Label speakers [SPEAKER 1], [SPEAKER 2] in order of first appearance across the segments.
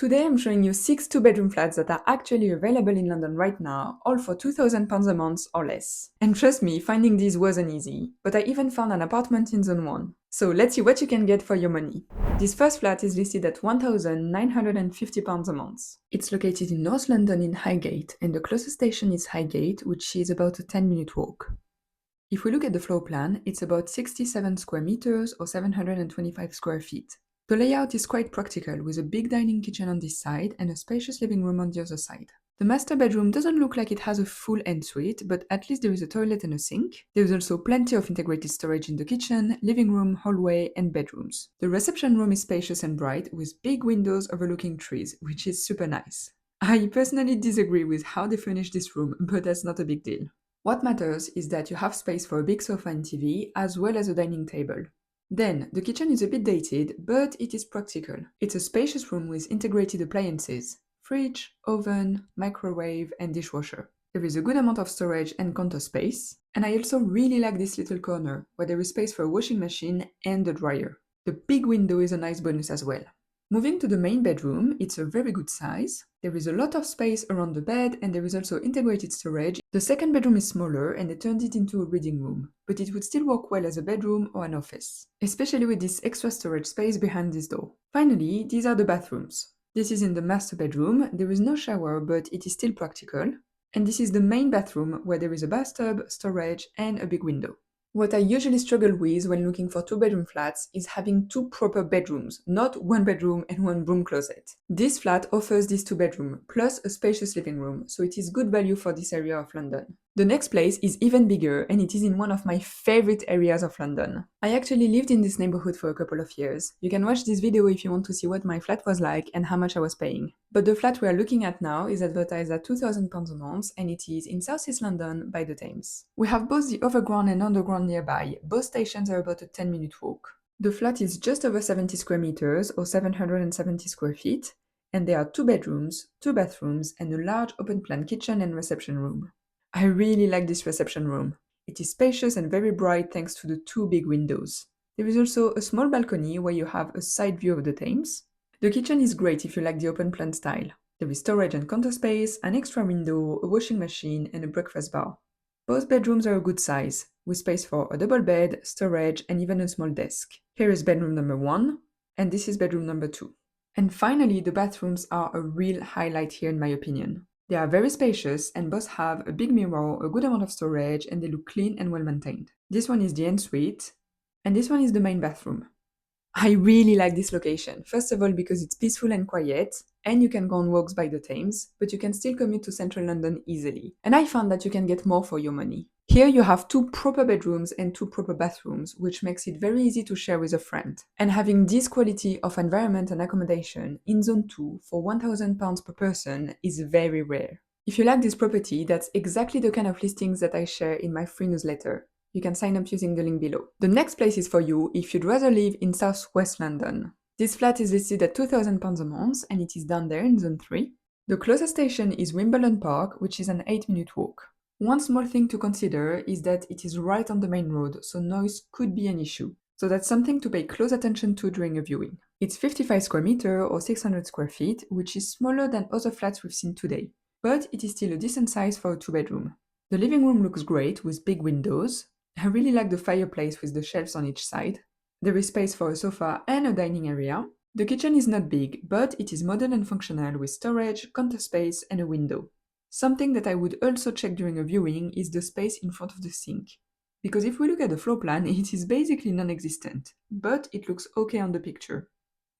[SPEAKER 1] Today I'm showing you 6 two-bedroom flats that are actually available in London right now, all for £2,000 a month or less. And trust me, finding these wasn't easy, but I even found an apartment in Zone 1. So let's see what you can get for your money. This first flat is listed at £1,950 a month. It's located in North London in Highgate, and the closest station is Highgate, which is about a 10-minute walk. If we look at the floor plan, it's about 67 square meters or 725 square feet. The layout is quite practical, with a big dining kitchen on this side and a spacious living room on the other side. The master bedroom doesn't look like it has a full ensuite, but at least there is a toilet and a sink. There is also plenty of integrated storage in the kitchen, living room, hallway, and bedrooms. The reception room is spacious and bright, with big windows overlooking trees, which is super nice. I personally disagree with how they furnished this room, but that's not a big deal. What matters is that you have space for a big sofa and TV, as well as a dining table. Then, the kitchen is a bit dated, but it is practical. It's a spacious room with integrated appliances: fridge, oven, microwave, and dishwasher. There is a good amount of storage and counter space, and I also really like this little corner, where there is space for a washing machine and a dryer. The big window is a nice bonus as well. Moving to the main bedroom, it's a very good size. There is a lot of space around the bed, and there is also integrated storage. The second bedroom is smaller, and they turned it into a reading room, but it would still work well as a bedroom or an office, especially with this extra storage space behind this door. Finally, these are the bathrooms. This is in the master bedroom. There is no shower, but it is still practical. And this is the main bathroom, where there is a bathtub, storage, and a big window. What I usually struggle with when looking for two-bedroom flats is having two proper bedrooms, not one bedroom and one broom closet. This flat offers this two-bedroom, plus a spacious living room, so it is good value for this area of London. The next place is even bigger, and it is in one of my favorite areas of London. I actually lived in this neighborhood for a couple of years. You can watch this video if you want to see what my flat was like and how much I was paying. But the flat we are looking at now is advertised at £2,000 a month, and it is in South East London by the Thames. We have both the overground and underground nearby. Both stations are about a 10-minute walk. The flat is just over 70 square meters or 770 square feet, and there are two bedrooms, two bathrooms, and a large open-plan kitchen and reception room. I really like this reception room. It is spacious and very bright thanks to the two big windows. There is also a small balcony where you have a side view of the Thames. The kitchen is great if you like the open plan style. There is storage and counter space, an extra window, a washing machine, and a breakfast bar. Both bedrooms are a good size, with space for a double bed, storage, and even a small desk. Here is bedroom number 1, and this is bedroom number 2. And finally, the bathrooms are a real highlight here in my opinion. They are very spacious and both have a big mirror, a good amount of storage, and they look clean and well maintained. This one is the ensuite, and this one is the main bathroom. I really like this location, first of all because it's peaceful and quiet, and you can go on walks by the Thames, but you can still commute to central London easily. And I found that you can get more for your money. Here you have two proper bedrooms and two proper bathrooms, which makes it very easy to share with a friend. And having this quality of environment and accommodation in Zone 2 for £1,000 per person is very rare. If you like this property, that's exactly the kind of listings that I share in my free newsletter. You can sign up using the link below. The next place is for you if you'd rather live in southwest London. This flat is listed at £2,000 a month, and it is down there in Zone 3. The closest station is Wimbeldon Park, which is an 8-minute walk. One small thing to consider is that it is right on the main road, so noise could be an issue. So that's something to pay close attention to during a viewing. It's 55 square meters or 600 square feet, which is smaller than other flats we've seen today. But it is still a decent size for a two-bedroom. The living room looks great with big windows. I really like the fireplace with the shelves on each side. There is space for a sofa and a dining area. The kitchen is not big, but it is modern and functional with storage, counter space, and a window. Something that I would also check during a viewing is the space in front of the sink. Because if we look at the floor plan, it is basically non-existent, but it looks okay on the picture.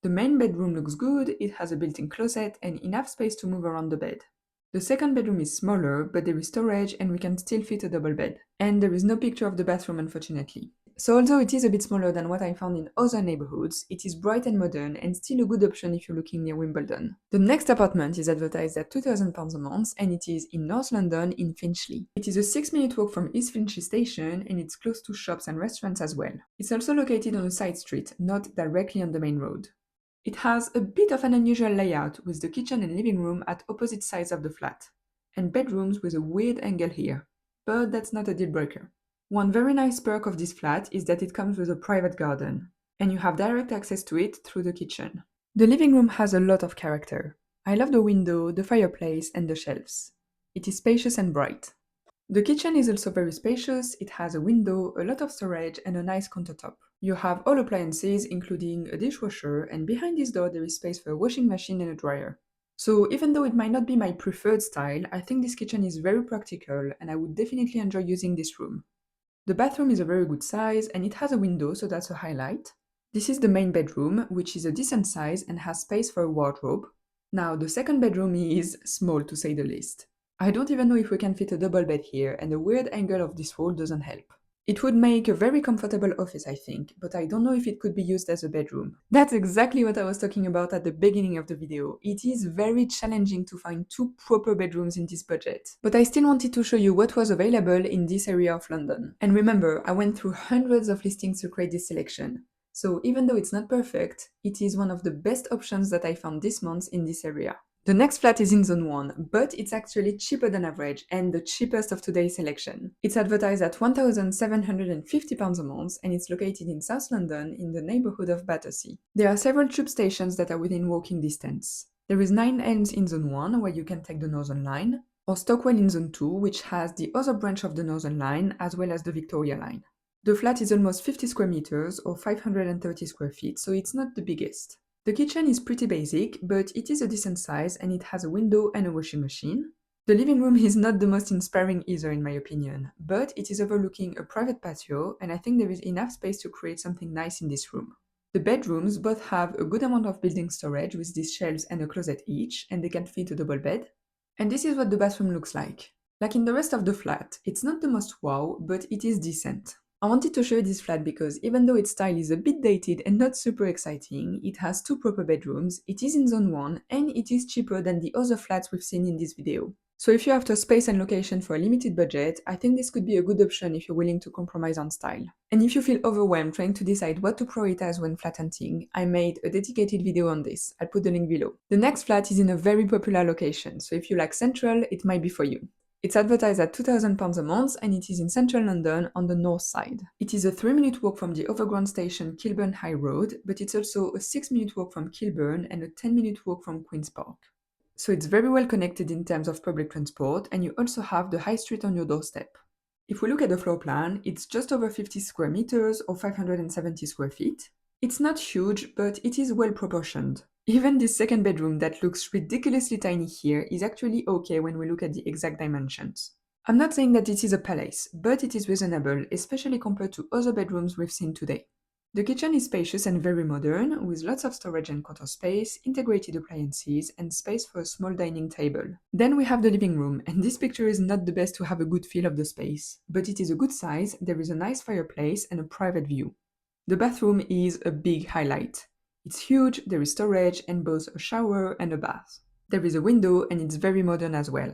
[SPEAKER 1] The main bedroom looks good, it has a built-in closet and enough space to move around the bed. The second bedroom is smaller, but there is storage and we can still fit a double bed. And there is no picture of the bathroom, unfortunately. So although it is a bit smaller than what I found in other neighborhoods, it is bright and modern and still a good option if you're looking near Wimbeldon. The next apartment is advertised at £2,000 a month, and it is in North London in Finchley. It is a 6-minute walk from East Finchley station, and it's close to shops and restaurants as well. It's also located on a side street, not directly on the main road. It has a bit of an unusual layout, with the kitchen and living room at opposite sides of the flat, and bedrooms with a weird angle here. But that's not a deal breaker. One very nice perk of this flat is that it comes with a private garden, and you have direct access to it through the kitchen. The living room has a lot of character. I love the window, the fireplace, and the shelves. It is spacious and bright. The kitchen is also very spacious, it has a window, a lot of storage, and a nice countertop. You have all appliances, including a dishwasher, and behind this door there is space for a washing machine and a dryer. So even though it might not be my preferred style, I think this kitchen is very practical and I would definitely enjoy using this room. The bathroom is a very good size and it has a window, so that's a highlight. This is the main bedroom, which is a decent size and has space for a wardrobe. Now, the second bedroom is small to say the least. I don't even know if we can fit a double bed here, and the weird angle of this wall doesn't help. It would make a very comfortable office, I think, but I don't know if it could be used as a bedroom. That's exactly what I was talking about at the beginning of the video. It is very challenging to find two proper bedrooms in this budget. But I still wanted to show you what was available in this area of London. And remember, I went through hundreds of listings to create this selection. So even though it's not perfect, it is one of the best options that I found this month in this area. The next flat is in Zone 1, but it's actually cheaper than average and the cheapest of today's selection. It's advertised at £1,750 a month and it's located in South London in the neighbourhood of Battersea. There are several tube stations that are within walking distance. There is 9 Elms in Zone 1 where you can take the Northern Line, or Stockwell in Zone 2 which has the other branch of the Northern Line as well as the Victoria Line. The flat is almost 50 square meters or 530 square feet, so it's not the biggest. The kitchen is pretty basic, but it is a decent size and it has a window and a washing machine. The living room is not the most inspiring either in my opinion, but it is overlooking a private patio and I think there is enough space to create something nice in this room. The bedrooms both have a good amount of built-in storage with these shelves and a closet each, and they can fit a double bed. And this is what the bathroom looks like. Like in the rest of the flat, it's not the most wow, but it is decent. I wanted to show you this flat because even though its style is a bit dated and not super exciting, it has 2 proper bedrooms, it is in Zone 1, and it is cheaper than the other flats we've seen in this video. So if you're after space and location for a limited budget, I think this could be a good option if you're willing to compromise on style. And if you feel overwhelmed trying to decide what to prioritize when flat hunting, I made a dedicated video on this. I'll put the link below. The next flat is in a very popular location, so if you like Central, it might be for you. It's advertised at £2,000 a month and it is in central London on the north side. It is a 3-minute walk from the overground station Kilburn High Road, but it's also a 6-minute walk from Kilburn and a 10-minute walk from Queen's Park. So it's very well connected in terms of public transport and you also have the high street on your doorstep. If we look at the floor plan, it's just over 50 square meters or 570 square feet. It's not huge, but it is well proportioned. Even this second bedroom that looks ridiculously tiny here is actually okay when we look at the exact dimensions. I'm not saying that this is a palace, but it is reasonable, especially compared to other bedrooms we've seen today. The kitchen is spacious and very modern, with lots of storage and counter space, integrated appliances, and space for a small dining table. Then we have the living room, and this picture is not the best to have a good feel of the space, but it is a good size, there is a nice fireplace and a private view. The bathroom is a big highlight. It's huge, there is storage, and both a shower and a bath. There is a window and it's very modern as well.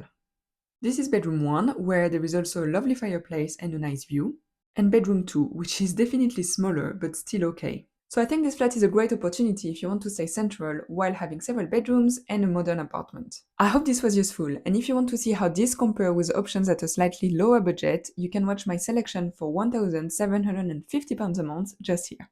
[SPEAKER 1] This is bedroom 1, where there is also a lovely fireplace and a nice view, and bedroom 2, which is definitely smaller but still okay. So I think this flat is a great opportunity if you want to stay central while having several bedrooms and a modern apartment. I hope this was useful, and if you want to see how this compares with options at a slightly lower budget, you can watch my selection for £1,750 a month just here.